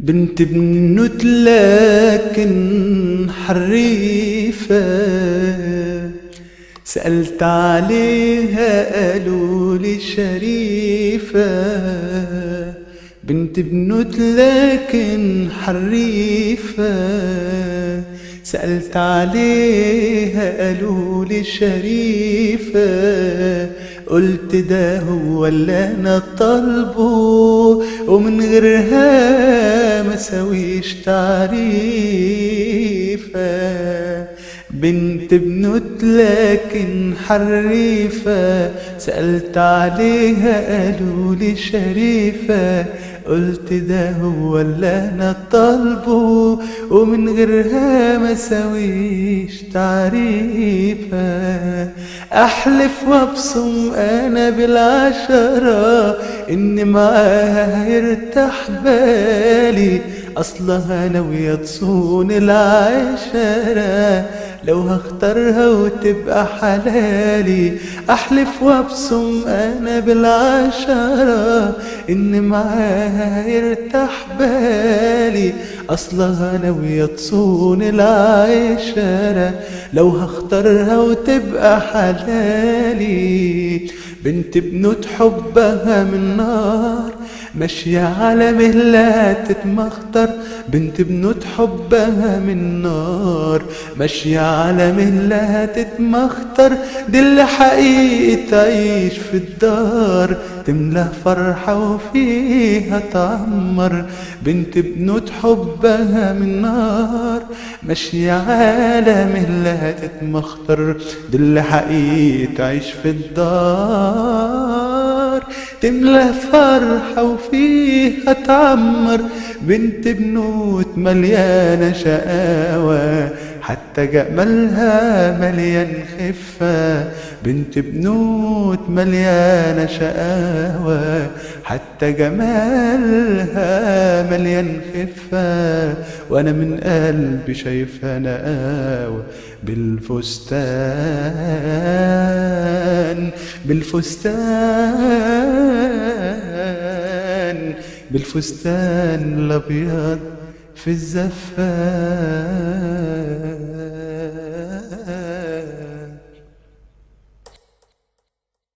بنت بنوت لكن حريفة، سألت عليها قالوا لي شريفة. بنت بنوت لكن حريفة، سألت عليها قالوا لي شريفة. قلت ده هو اللي انا طالبه، ومن غيرها ما سويش تعريفة. بنت بنوت لكن حريفة، سألت عليها قالوا لي شريفة. قلت ده هو اللي انا طالبه، ومن غيرها ما سويش تعريفة. احلف وابصم انا بالعشرة ان معاها هيرتاح بالي، اصلها ناوية تصون العشرة لو هختارها وتبقى حلالي. احلف وابصم انا بالعشرة ان معاها هيرتاح بالي، اصلها ناوية تصون العشرة لو هختارها وتبقى حلالي. بنت بنوت حبها من نار، ماشية على مهلها تتمخطر. بنت بنوت حبها من نار، ماشية على مهلها تتمخطر. دي اللي حقيقي تعيش في الدار، تملى فرحة وفيها تعمر. بنت بنوت حبها من نار، ماشية على مهلها تتمخطر. دي اللي حقيقي تعيش في الدار، تملى فرحة وفيها تعمر. بنت بنوت مليانة شقاوة، حتى جمالها مليان خفة. بنت بنوت مليانة شقاوة، حتى جمالها مليان خفة. وانا من قلبي شايفها نقاوة بالفستان، بالفستان، بالفستان الابيض في الزفان.